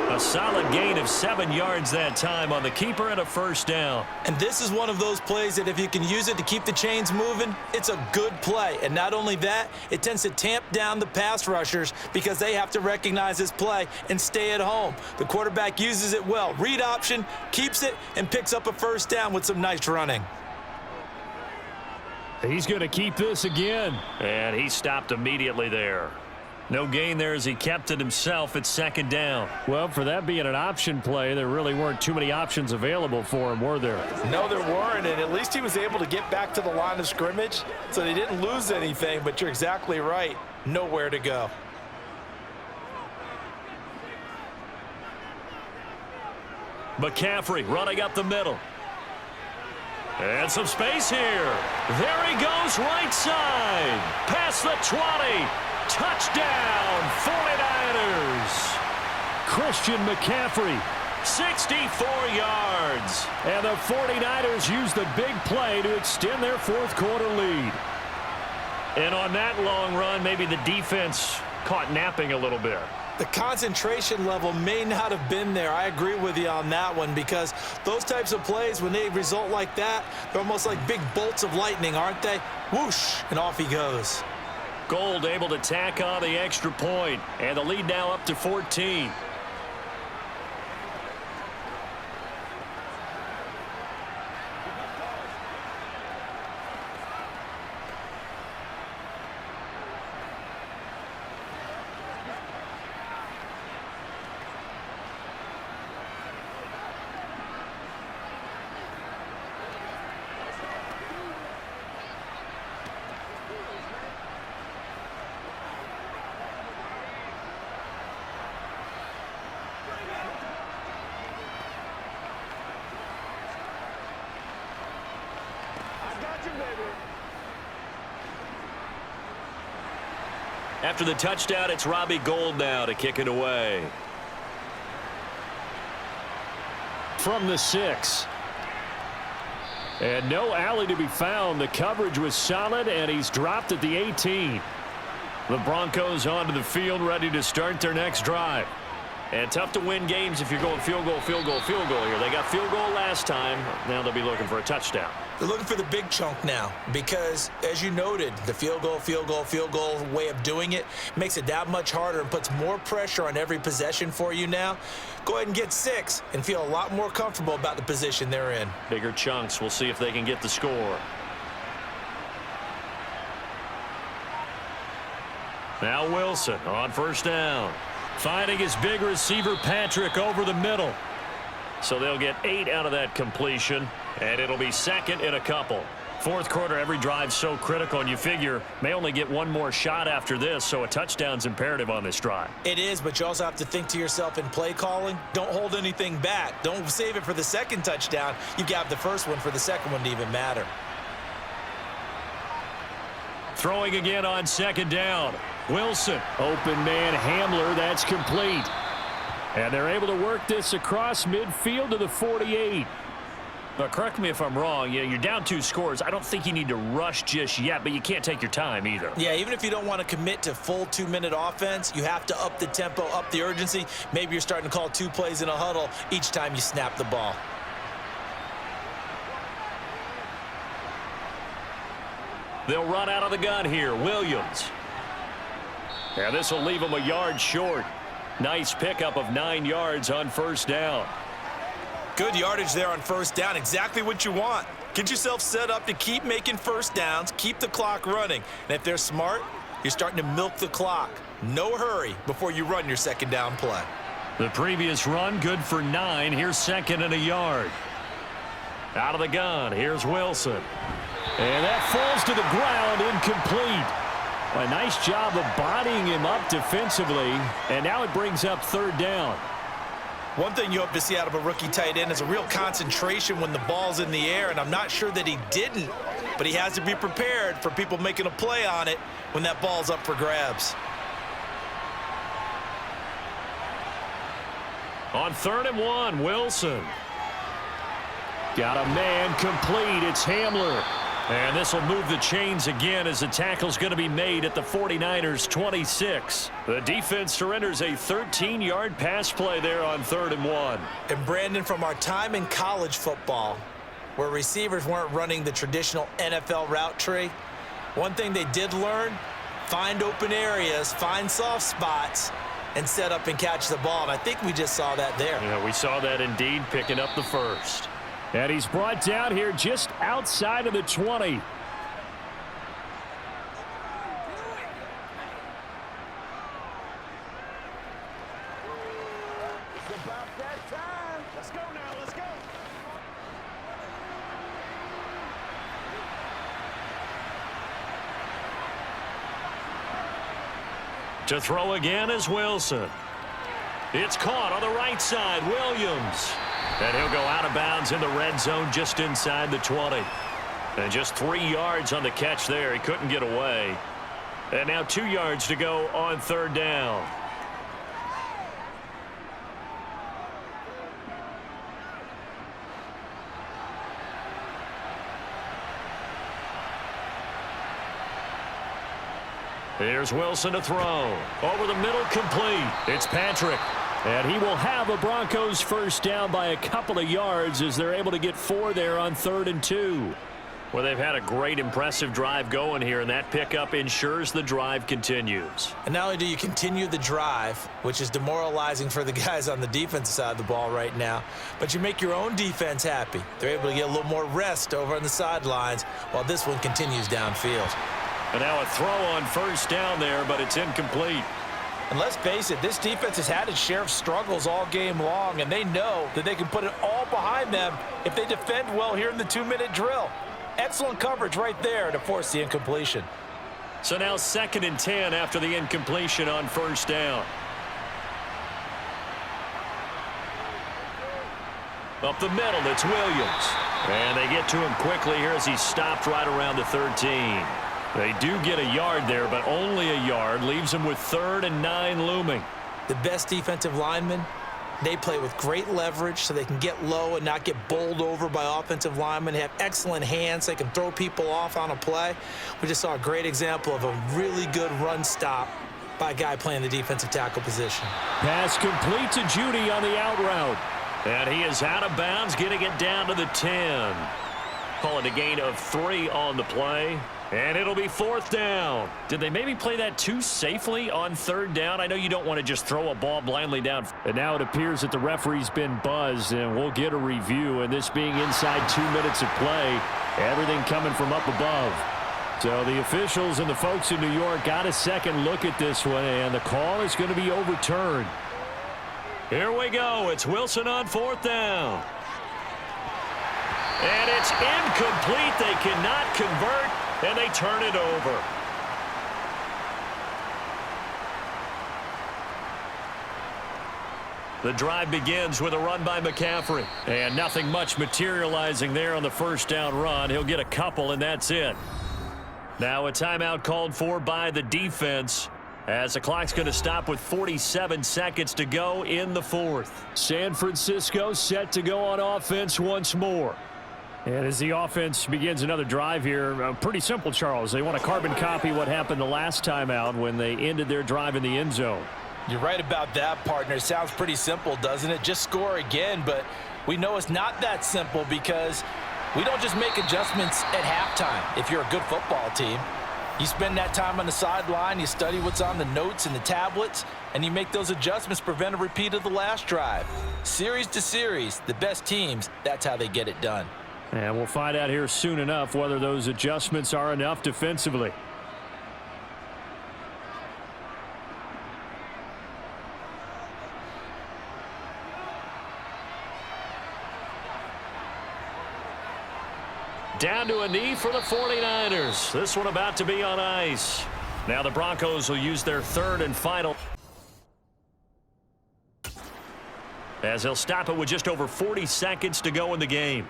A solid gain of 7 yards that time on the keeper and a first down. And this is one of those plays that if you can use it to keep the chains moving, it's a good play. And not only that, it tends to tamp down the pass rushers because they have to recognize this play and stay at home. The quarterback uses it well. Read option, keeps it, and picks up a first down with some nice running. He's going to keep this again. And he stopped immediately there. No gain there as he kept it himself at 2nd down. Well, for that being an option play, there really weren't too many options available for him, were there? No, there weren't, and at least he was able to get back to the line of scrimmage, so they didn't lose anything, but you're exactly right. Nowhere to go. McCaffrey running up the middle. And some space here. There he goes right side. Past the 20. Touchdown, 49ers. Christian McCaffrey. 64 yards. And the 49ers use the big play to extend their 4th quarter lead. And on that long run, maybe the defense caught napping a little bit. The concentration level may not have been there. I agree with you on that one because those types of plays, when they result like that, they're almost like big bolts of lightning, aren't they? Whoosh, and off he goes. Gold able to tack on the extra point, and the lead now up to 14. After the touchdown, it's Robbie Gould now to kick it away. From the 6. And no alley to be found. The coverage was solid, and he's dropped at the 18. The Broncos onto the field, ready to start their next drive. And tough to win games if you're going field goal, field goal, field goal here. They got field goal last time. Now they'll be looking for a touchdown. They're looking for the big chunk now because, as you noted, the field goal, field goal, field goal way of doing it makes it that much harder and puts more pressure on every possession for you now. Go ahead and get 6 and feel a lot more comfortable about the position they're in. Bigger chunks. We'll see if they can get the score. Now Wilson on first down. Finding his big receiver Patrick over the middle. So they'll get 8 out of that completion, and it'll be 2nd and a couple. 4th quarter, every drive so critical, and you figure may only get one more shot after this, so a touchdown's imperative on this drive. It is, but you also have to think to yourself in play calling, don't hold anything back. Don't save it for the 2nd touchdown. You got the first one for the 2nd one to even matter. Throwing again on 2nd down. Wilson. Open man Hamler. That's complete. And they're able to work this across midfield to the 48. Now, correct me if I'm wrong. Yeah, you're down 2 scores. I don't think you need to rush just yet, but you can't take your time either. Yeah, even if you don't want to commit to full 2-minute offense, you have to up the tempo, up the urgency. Maybe you're starting to call 2 plays in a huddle each time you snap the ball. They'll run out of the gun here. Williams. And this will leave them a yard short. Nice pickup of 9 yards on first down. Good yardage there on first down. Exactly what you want. Get yourself set up to keep making first downs, keep the clock running. And if they're smart, you're starting to milk the clock. No hurry before you run your 2nd down play. The previous run good for 9. Here's 2nd and a yard. Out of the gun. Here's Wilson. And that falls to the ground, incomplete. A nice job of bodying him up defensively, and now it brings up 3rd down. One thing you hope to see out of a rookie tight end is a real concentration when the ball's in the air, and I'm not sure that he didn't but he has to be prepared for people making a play on it when that ball's up for grabs. On 3rd and 1, Wilson. Got a man complete. It's Hamler. And this will move the chains again as the tackle's going to be made at the 49ers 26. The defense surrenders a 13-yard pass play there on 3rd and 1. And Brandon, from our time in college football, where receivers weren't running the traditional NFL route tree, one thing they did learn, find open areas, find soft spots, and set up and catch the ball. And I think we just saw that there. Yeah, we saw that indeed, picking up the first. And he's brought down here just outside of the 20. It's about that time. Let's go now. Let's go. To throw again is Wilson. It's caught on the right side. Williams. And he'll go out of bounds in the red zone just inside the 20. And just 3 yards on the catch there. He couldn't get away. And now 2 yards to go on 3rd down. Here's Wilson to throw. Over the middle, complete. It's Patrick. And he will have a Broncos first down by a couple of yards as they're able to get 4 there on 3rd and 2. Well, they've had a great, impressive drive going here, and that pickup ensures the drive continues. And not only do you continue the drive, which is demoralizing for the guys on the defensive side of the ball right now, but you make your own defense happy. They're able to get a little more rest over on the sidelines while this one continues downfield. And now a throw on first down there, but it's incomplete. And let's face it, this defense has had its share of struggles all game long, and they know that they can put it all behind them if they defend well here in the 2-minute drill. Excellent coverage right there to force the incompletion. So now 2nd and 10 after the incompletion on first down. Up the middle, it's Williams. And they get to him quickly here as he stopped right around the 13. They do get a yard there, but only a yard. Leaves them with 3rd and 9 looming. The best defensive linemen, they play with great leverage so they can get low and not get bowled over by offensive linemen. They have excellent hands. They can throw people off on a play. We just saw a great example of a really good run stop by a guy playing the defensive tackle position. Pass complete to Judy on the out route. And he is out of bounds, getting it down to the 10. Call it a gain of 3 on the play. And it'll be 4th down. Did they maybe play that too safely on 3rd down? I know you don't want to just throw a ball blindly down. And now it appears that the referee's been buzzed, and we'll get a review. And this being inside 2 minutes of play, everything coming from up above. So the officials and the folks in New York got a second look at this one, and the call is going to be overturned. Here we go. It's Wilson on 4th down. And it's incomplete. They cannot convert. And they turn it over. The drive begins with a run by McCaffrey. And nothing much materializing there on the first down run. He'll get a couple, and that's it. Now a timeout called for by the defense, as the clock's going to stop with 47 seconds to go in the 4th. San Francisco set to go on offense once more. And as the offense begins another drive here, pretty simple, Charles. They want to carbon copy what happened the last time out when they ended their drive in the end zone. You're right about that, partner. It sounds pretty simple, doesn't it? Just score again, but we know it's not that simple because we don't just make adjustments at halftime if you're a good football team. You spend that time on the sideline, you study what's on the notes and the tablets, and you make those adjustments to prevent a repeat of the last drive. Series to series, the best teams, that's how they get it done. And we'll find out here soon enough whether those adjustments are enough defensively. Down to a knee for the 49ers. This one about to be on ice. Now the Broncos will use their 3rd and final, as they'll stop it with just over 40 seconds to go in the game.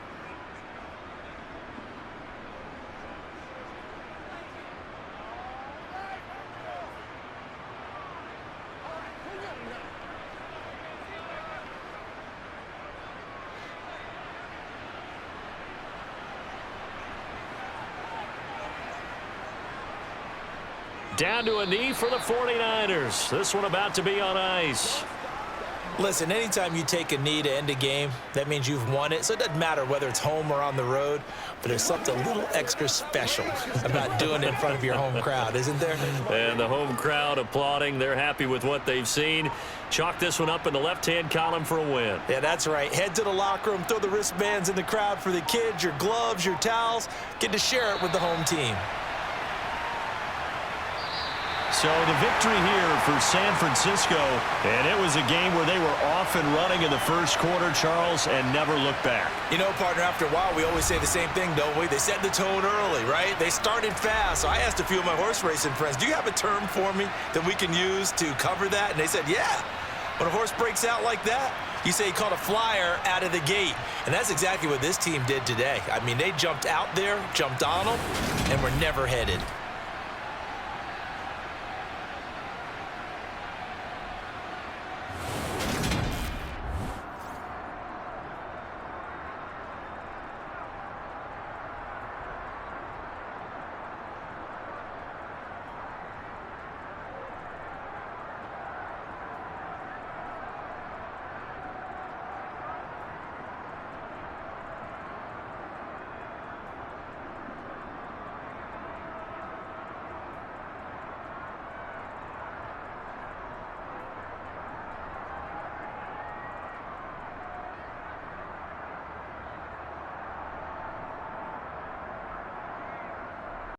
Down to a knee for the 49ers. This one about to be on ice. Listen, anytime you take a knee to end a game, that means you've won it. So it doesn't matter whether it's home or on the road, but there's something a little extra special about doing it in front of your home crowd, isn't there? And the home crowd applauding. They're happy with what they've seen. Chalk this one up in the left-hand column for a win. Yeah, that's right. Head to the locker room, throw the wristbands in the crowd for the kids, your gloves, your towels. Get to share it with the home team. So the victory here for San Francisco, and it was a game where they were off and running in the first quarter, Charles, and never looked back. You know, partner, after a while, we always say the same thing, don't we? They set the tone early, right? They started fast. So I asked a few of my horse racing friends, do you have a term for me that we can use to cover that? And they said, yeah. When a horse breaks out like that, you say he caught a flyer out of the gate. And that's exactly what this team did today. I mean, they jumped out there, jumped on them, and were never headed.